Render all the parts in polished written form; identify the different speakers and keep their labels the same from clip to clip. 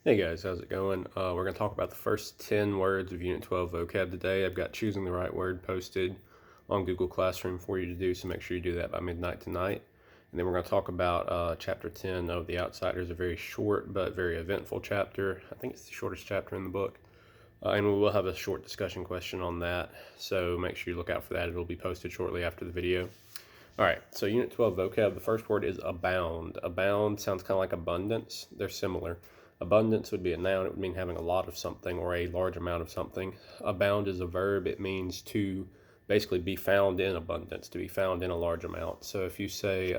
Speaker 1: Hey guys, how's it going? We're going to talk about the first 10 words of Unit 12 vocab today. I've got choosing the right word posted on Google Classroom for you to do, so make sure you do that by midnight tonight. And then we're going to talk about Chapter 10 of The Outsiders, a very short but very eventful chapter. I think it's the shortest chapter in the book. And we will have a short discussion question on that, so make sure you look out for that. It'll be posted shortly after the video. All right, so Unit 12 vocab, the first word is abound. Abound sounds kind of like abundance. They're similar. Abundance would be a noun. It would mean having a lot of something or a large amount of something. Abound is a verb. It means to basically be found in abundance, to be found in a large amount. So if you say,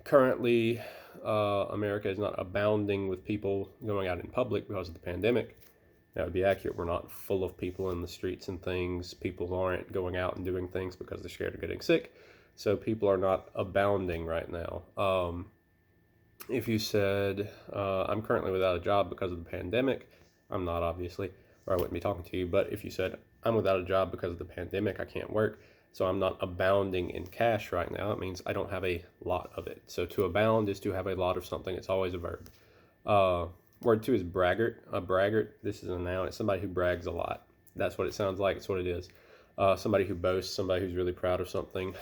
Speaker 1: currently America is not abounding with people going out in public because of the pandemic, that would be accurate. We're not full of people in the streets and things. People aren't going out and doing things because they're scared of getting sick. So people are not abounding right now. If you said, I'm currently without a job because of the pandemic, I'm not obviously, or I wouldn't be talking to you, but if you said, I'm without a job because of the pandemic, I can't work, so I'm not abounding in cash right now, it means I don't have a lot of it. So to abound is to have a lot of something. It's always a verb. Word two is braggart. A braggart, this is a noun. It's somebody who brags a lot. That's what it sounds like. It's what it is. Somebody who boasts, somebody who's really proud of something.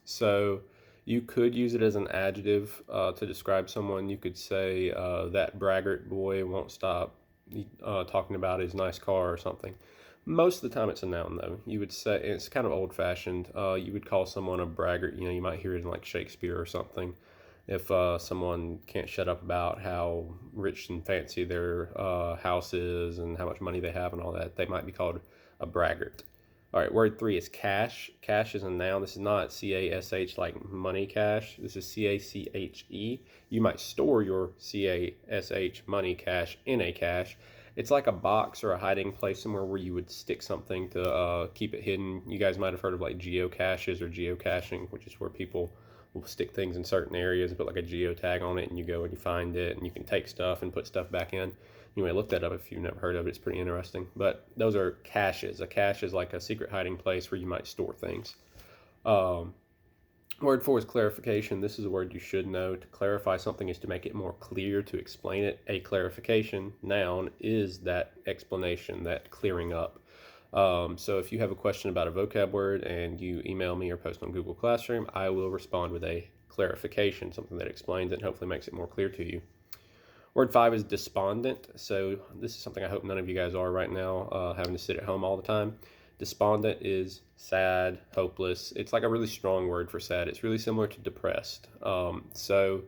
Speaker 1: So you could use it as an adjective to describe someone. You could say, that braggart boy won't stop talking about his nice car or something. Most of the time it's a noun, though. You would say, it's kind of old-fashioned. You would call someone a braggart. You know, you might hear it in like Shakespeare or something. If someone can't shut up about how rich and fancy their house is and how much money they have and all that, they might be called a braggart. All right, word three is cash. Cash is a noun. This is not C-A-S-H like money cash. This is C-A-C-H-E. You might store your C-A-S-H money cash in a cache. It's like a box or a hiding place somewhere where you would stick something to keep it hidden. You guys might have heard of like geocaches or geocaching, which is where people will stick things in certain areas and put like a geotag on it, and you go and you find it, and you can take stuff and put stuff back in. You may look that up if you've never heard of it. It's pretty interesting. But those are caches. A cache is like a secret hiding place where you might store things. Word four is clarification. This is a word you should know. To clarify something is to make it more clear, to explain it. A clarification, noun, is that explanation, that clearing up. So if you have a question about a vocab word and you email me or post on Google Classroom, I will respond with a clarification, something that explains it and hopefully makes it more clear to you. Word five is despondent. So this is something I hope none of you guys are right now, having to sit at home all the time. Despondent is sad, hopeless. It's like a really strong word for sad. It's really similar to depressed. So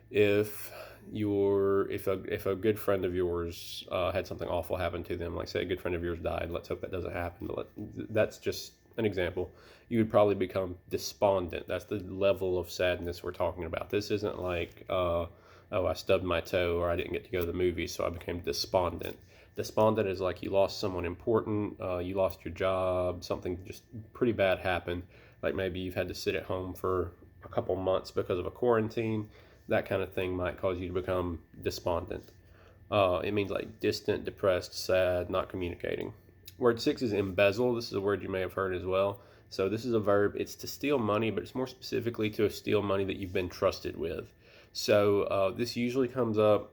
Speaker 1: if a good friend of yours had something awful happen to them, like say a good friend of yours died, let's hope that doesn't happen, but that's just an example, you would probably become despondent. That's the level of sadness we're talking about. This isn't like, oh, I stubbed my toe or I didn't get to go to the movies, so I became despondent. Despondent is like you lost someone important, you lost your job, something just pretty bad happened, like maybe you've had to sit at home for a couple months because of a quarantine. That kind of thing might cause you to become despondent. It means like distant, depressed, sad, not communicating. Word six is embezzle. This is a word you may have heard as well. So this is a verb. It's to steal money, but it's more specifically to steal money that you've been trusted with. So this usually comes up,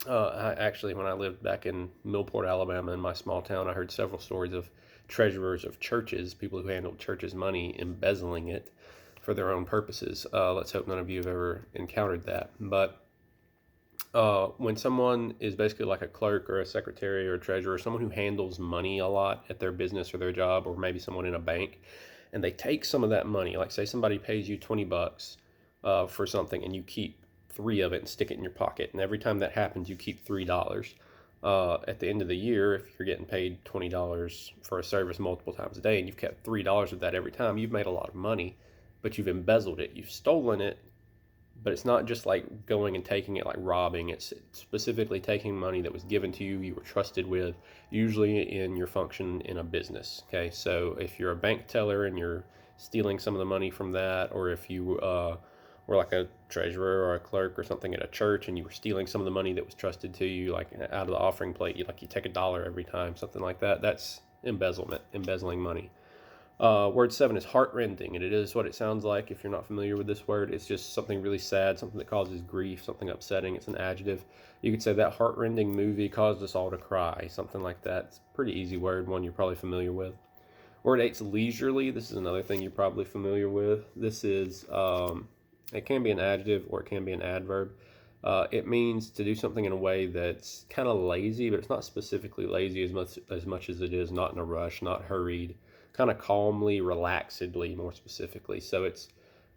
Speaker 1: actually when I lived back in Millport, Alabama, in my small town, I heard several stories of treasurers of churches, people who handled churches' money, embezzling it for their own purposes. Let's hope none of you have ever encountered that. But when someone is basically like a clerk or a secretary or a treasurer, someone who handles money a lot at their business or their job, or maybe someone in a bank, and they take some of that money, like say somebody pays you $20 for something and you keep 3 of it and stick it in your pocket, and every time that happens you keep $3. At the end of the year, if you're getting paid $20 for a service multiple times a day and you've kept $3 of that every time, you've made a lot of money, but you've embezzled it, you've stolen it. But it's not just like going and taking it like robbing. It's specifically taking money that was given to you, you were trusted with, usually in your function in a business. Okay, so if you're a bank teller and you're stealing some of the money from that, or if you were like a treasurer or a clerk or something at a church and you were stealing some of the money that was trusted to you, like out of the offering plate, you take $1 every time, something like that, that's embezzlement, embezzling money. Word 7 is heartrending, and it is what it sounds like. If you're not familiar with this word, it's just something really sad, something that causes grief, something upsetting. It's an adjective. You could say that heartrending movie caused us all to cry, something like that. It's a pretty easy word, one you're probably familiar with. Word 8 is leisurely. This is another thing you're probably familiar with. This is, it can be an adjective or it can be an adverb. It means to do something in a way that's kind of lazy, but it's not specifically lazy as much as it is not in a rush, not hurried, kind of calmly, relaxedly, more specifically. So it's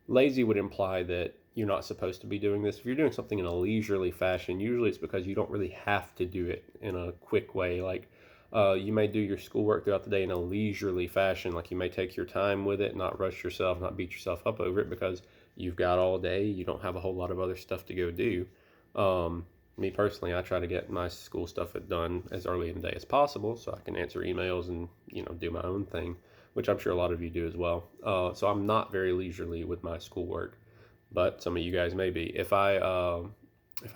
Speaker 1: lazy would imply that you're not supposed to be doing this. If you're doing something in a leisurely fashion, usually it's because you don't really have to do it in a quick way. Like you may do your schoolwork throughout the day in a leisurely fashion. Like you may take your time with it, not rush yourself, not beat yourself up over it because you've got all day. You don't have a whole lot of other stuff to go do. Me personally, I try to get my school stuff done as early in the day as possible so I can answer emails and, do my own thing, which I'm sure a lot of you do as well. So I'm not very leisurely with my schoolwork, but some of you guys may be. If I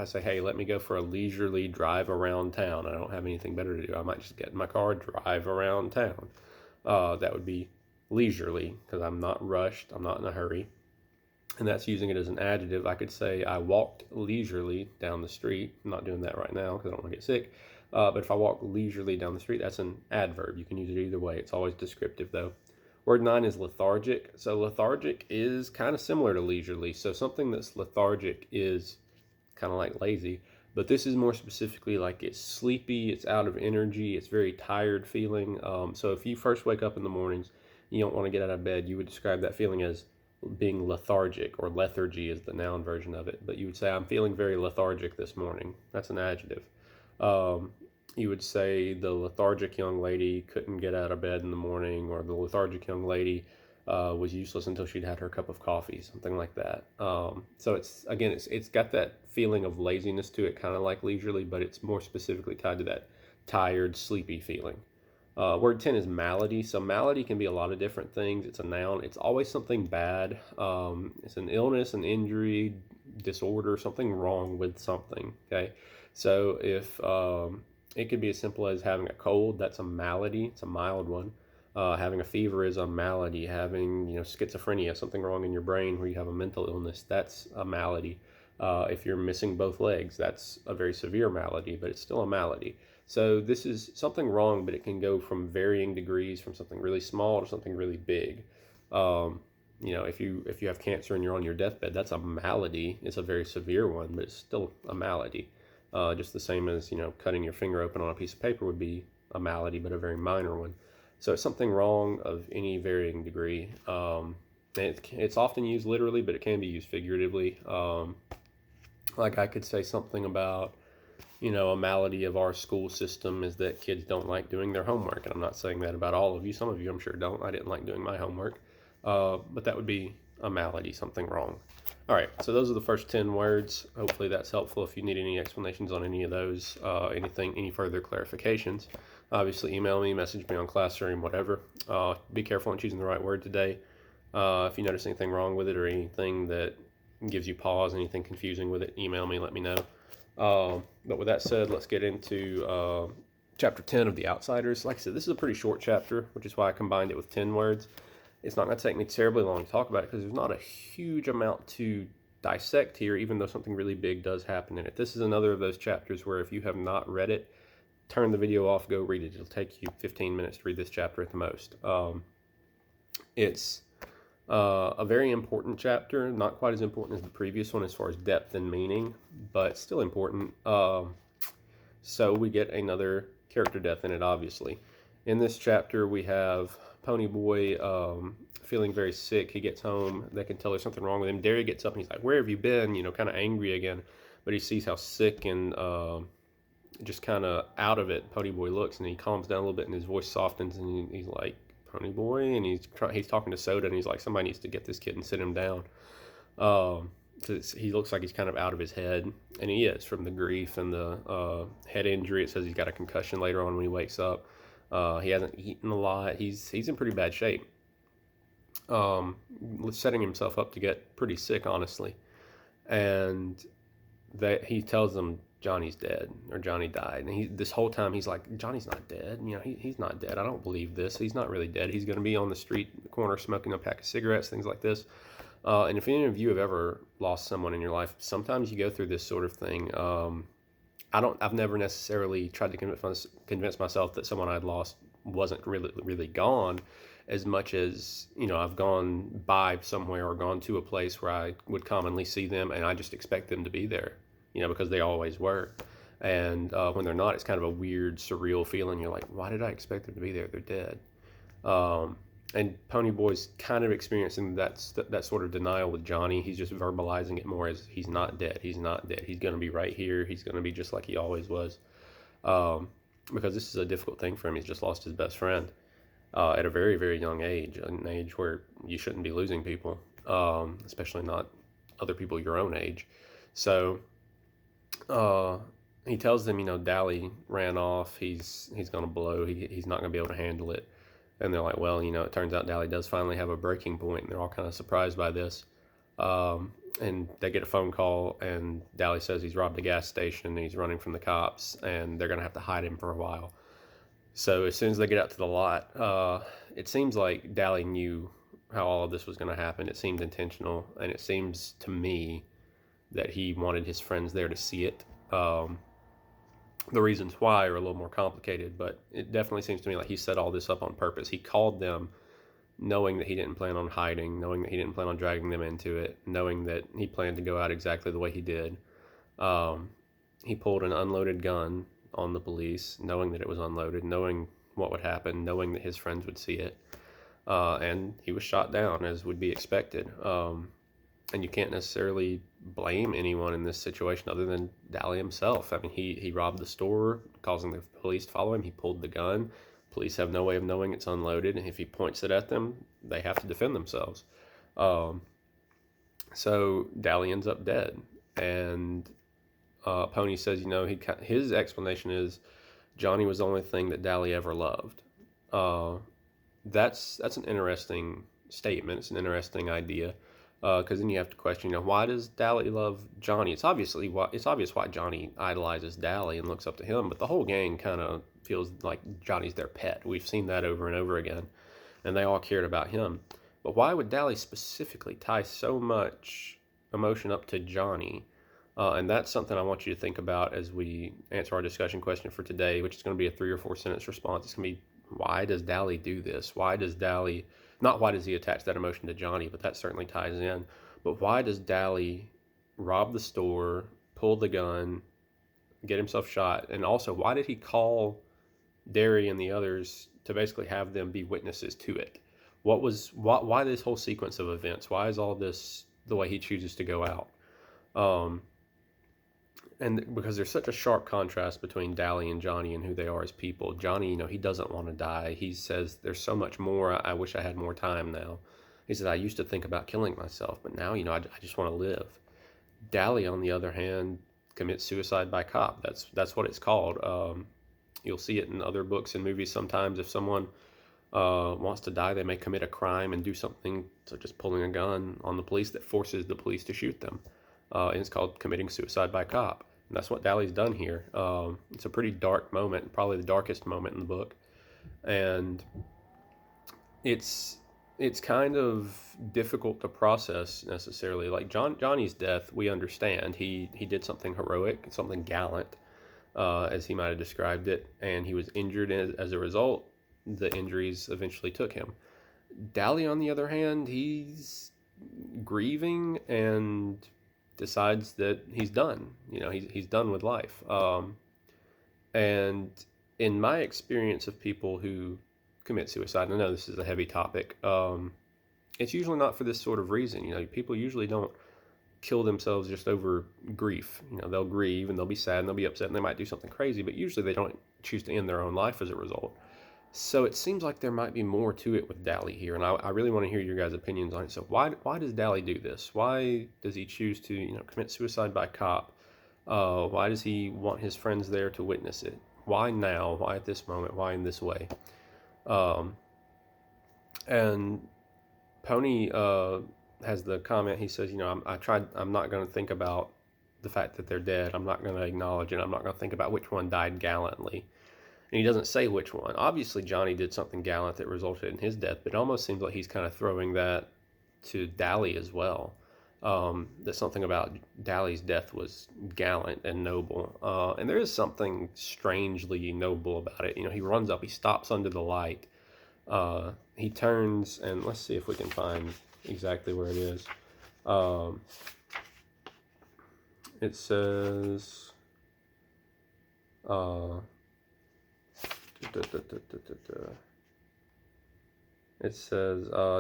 Speaker 1: say, hey, let me go for a leisurely drive around town, I don't have anything better to do, I might just get in my car, drive around town. That would be leisurely because I'm not rushed, I'm not in a hurry. And that's using it as an adjective. I could say I walked leisurely down the street. I'm not doing that right now because I don't want to get sick. But if I walk leisurely down the street, that's an adverb. You can use it either way. It's always descriptive though. Word 9 is lethargic. So lethargic is kind of similar to leisurely. So something that's lethargic is kind of like lazy. But this is more specifically like it's sleepy, it's out of energy, it's very tired feeling. So if you first wake up in the mornings, you don't want to get out of bed, you would describe that feeling as being lethargic, or lethargy is the noun version of it. But you would say, I'm feeling very lethargic this morning. That's an adjective. You would say the lethargic young lady couldn't get out of bed in the morning, or the lethargic young lady was useless until she'd had her cup of coffee, something like that. So it's got that feeling of laziness to it, kind of like leisurely, but it's more specifically tied to that tired, sleepy feeling. Word 10 is malady. So malady can be a lot of different things. It's a noun. It's always something bad. It's an illness, an injury, disorder, something wrong with something. Okay. So if it could be as simple as having a cold, that's a malady. It's a mild one. Having a fever is a malady. Having schizophrenia, something wrong in your brain where you have a mental illness, that's a malady. If you're missing both legs, that's a very severe malady, but it's still a malady. So this is something wrong, but it can go from varying degrees, from something really small to something really big. If you have cancer and you're on your deathbed, that's a malady. It's a very severe one, but it's still a malady. Just the same as cutting your finger open on a piece of paper would be a malady, but a very minor one. So it's something wrong of any varying degree. It's often used literally, but it can be used figuratively. Like I could say something about, a malady of our school system is that kids don't like doing their homework. And I'm not saying that about all of you. Some of you, I'm sure, don't. I didn't like doing my homework. But that would be a malady, something wrong. All right, so those are the first 10 words. Hopefully that's helpful. If you need any explanations on any of those, any further clarifications, obviously email me, message me on Classroom, whatever. Be careful in choosing the right word today. If you notice anything wrong with it or anything that gives you pause, anything confusing with it, email me, let me know. But with that said, let's get into chapter 10 of The Outsiders. Like I said, this is a pretty short chapter, which is why I combined it with 10 words. It's not going to take me terribly long to talk about it because there's not a huge amount to dissect here, even though something really big does happen in it. This is another of those chapters where if you have not read it, turn the video off, go read it. It'll take you 15 minutes to read this chapter at the most. It's a very important chapter, not quite as important as the previous one as far as depth and meaning, but still important. So we get another character death in it, obviously. In this chapter, we have Ponyboy feeling very sick. He gets home. They can tell there's something wrong with him. Derry gets up and he's like, where have you been? Kind of angry again. But he sees how sick and just kind of out of it Ponyboy looks, and he calms down a little bit and his voice softens and he's like, Ponyboy? And he's talking to Soda and he's like, somebody needs to get this kid and sit him down. Because he looks like he's kind of out of his head, and he is, from the grief and the head injury. It says he's got a concussion later on when he wakes up. He hasn't eaten a lot. He's in pretty bad shape. Setting himself up to get pretty sick, honestly. And he tells them, Johnny's dead or Johnny died. And this whole time he's like, Johnny's not dead. He's not dead. I don't believe this. He's not really dead. He's going to be on the street corner smoking a pack of cigarettes, things like this. And if any of you have ever lost someone in your life, sometimes you go through this sort of thing. I've never necessarily tried to convince myself that someone I'd lost wasn't really gone, as much as, I've gone by somewhere or gone to a place where I would commonly see them and I just expect them to be there, because they always were. And when they're not, it's kind of a weird, surreal feeling. You're like, why did I expect them to be there? They're dead. And Ponyboy's kind of experiencing that sort of denial with Johnny. He's just verbalizing it more as he's not dead. He's not dead. He's going to be right here. He's going to be just like he always was. Because this is a difficult thing for him. He's just lost his best friend at a very, very young age, an age where you shouldn't be losing people, especially not other people your own age. So he tells them, Dally ran off. He's going to blow. He's not going to be able to handle it. And they're like, well, it turns out Dally does finally have a breaking point, and they're all kind of surprised by this. And they get a phone call, and Dally says he's robbed a gas station, and he's running from the cops, and they're going to have to hide him for a while. So as soon as they get out to the lot, it seems like Dally knew how all of this was going to happen. It seemed intentional, and it seems to me that he wanted his friends there to see it. The reasons why are a little more complicated, but it definitely seems to me like he set all this up on purpose. He called them knowing that he didn't plan on hiding, knowing that he didn't plan on dragging them into it, knowing that he planned to go out exactly the way he did. He pulled an unloaded gun on the police, knowing that it was unloaded, knowing what would happen, knowing that his friends would see it. And he was shot down, as would be expected. And you can't necessarily blame anyone in this situation other than Dally himself. I mean, he robbed the store, causing the police to follow him. He pulled the gun. Police have no way of knowing it's unloaded, and if he points it at them, they have to defend themselves. So Dally ends up dead, and Pony says, his explanation is Johnny was the only thing that Dally ever loved. That's an interesting statement. It's an interesting idea. Because then you have to question, why does Dally love Johnny? It's obvious why Johnny idolizes Dally and looks up to him, but the whole gang kind of feels like Johnny's their pet. We've seen that over and over again, and they all cared about him. But why would Dally specifically tie so much emotion up to Johnny? And that's something I want you to think about as we answer our discussion question for today, which is going to be a 3 or 4 sentence response. It's going to be, why does Dally do this? Not why does he attach that emotion to Johnny, but that certainly ties in. But why does Dally rob the store, pull the gun, get himself shot? And also, why did he call Derry and the others to basically have them be witnesses to it? Why this whole sequence of events? Why is all this the way he chooses to go out? And because there's such a sharp contrast between Dally and Johnny and who they are as people. Johnny, he doesn't want to die. He says, there's so much more. I wish I had more time now. He says, I used to think about killing myself, but now, I just want to live. Dally, on the other hand, commits suicide by cop. That's what it's called. You'll see it in other books and movies sometimes. If someone wants to die, they may commit a crime and do something, such as pulling a gun on the police, that forces the police to shoot them. And it's called committing suicide by cop. And that's what Dally's done here. It's a pretty dark moment, probably the darkest moment in the book. And it's kind of difficult to process necessarily. Like Johnny's death, we understand. He did something heroic, something gallant, as he might have described it. And he was injured as a result. The injuries eventually took him. Dally, on the other hand, he's grieving and decides that he's done. He's done with life. And in my experience of people who commit suicide, I know this is a heavy topic, it's usually not for this sort of reason. People usually don't kill themselves just over grief. They'll grieve and they'll be sad and they'll be upset and they might do something crazy, but usually they don't choose to end their own life as a result. So it seems like there might be more to it with Dally here, and I really want to hear your guys' opinions on it. So why does Dally do this? Why does he choose to commit suicide by cop? Why does he want his friends there to witness it? Why now? Why at this moment? Why in this way? And Pony has the comment. He says, I'm not going to think about the fact that they're dead. I'm not going to acknowledge it. I'm not going to think about which one died gallantly. And he doesn't say which one. Obviously, Johnny did something gallant that resulted in his death, but it almost seems like he's kind of throwing that to Dally as well. That something about Dally's death was gallant and noble. And there is something strangely noble about it. You know, he runs up, he stops under the light. He turns, and let's see if we can find exactly where it is. It says,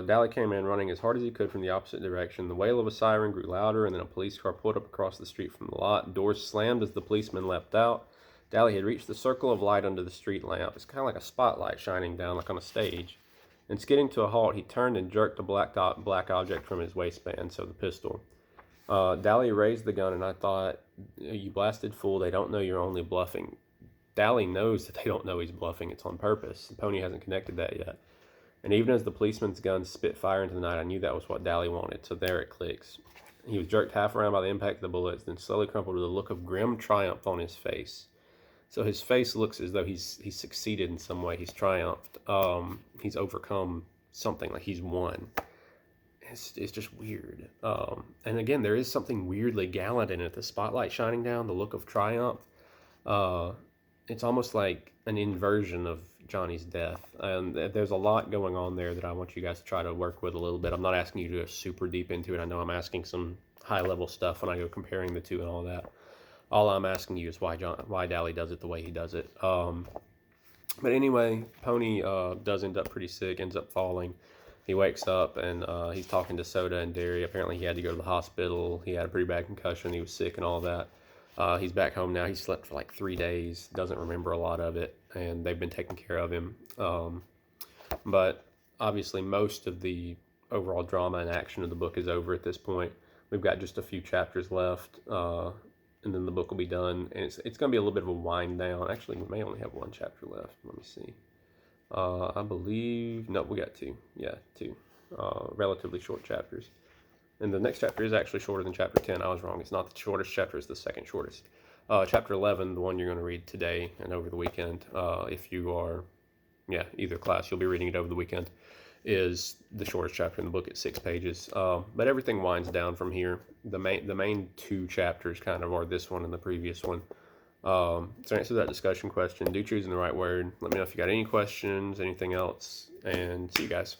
Speaker 1: Dally came in running as hard as he could from the opposite direction. The wail of a siren grew louder, and then a police car pulled up across the street from the lot. Doors slammed as the policeman leapt out. Dally had reached the circle of light under the street lamp. It's kind of like a spotlight shining down like on a stage. And skidding to a halt, he turned and jerked a black object from his waistband, so the pistol. Dally raised the gun, and I thought, you blasted fool, they don't know you're only bluffing. Dally knows that they don't know he's bluffing. It's on purpose. The pony hasn't connected that yet. And even as the policeman's gun spit fire into the night, I knew that was what Dally wanted. So there it clicks. He was jerked half around by the impact of the bullets, then slowly crumpled with a look of grim triumph on his face. So his face looks as though he's succeeded in some way. He's triumphed. He's overcome something, like he's won. It's just weird. And again, there is something weirdly gallant in it. The spotlight shining down, the look of triumph. It's almost like an inversion of Johnny's death. And there's a lot going on there that I want you guys to try to work with a little bit. I'm not asking you to go super deep into it. I know I'm asking some high-level stuff when I go comparing the two and all that. All I'm asking you is why Dally does it the way he does it. But anyway, Pony does end up pretty sick, ends up falling. He wakes up, and he's talking to Soda and Derry. Apparently he had to go to the hospital. He had a pretty bad concussion. He was sick and all that. He's back home now. He slept for like 3 days, doesn't remember a lot of it, and they've been taking care of him. But obviously most of the overall drama and action of the book is over at this point. We've got just a few chapters left, and then the book will be done. And it's going to be a little bit of a wind down. Actually, we may only have one chapter left. Let me see. I believe, no, we got two. Yeah, two. Relatively short chapters. And the next chapter is actually shorter than chapter 10. I was wrong. It's not the shortest chapter, it's the second shortest. Chapter 11, the one you're going to read today and over the weekend, if you are, either class, you'll be reading it over the weekend, is the shortest chapter in the book at 6 pages. But everything winds down from here. The main two chapters kind of are this one and the previous one. So answer that discussion question. Do choosing the right word. Let me know if you got any questions, anything else, and see you guys.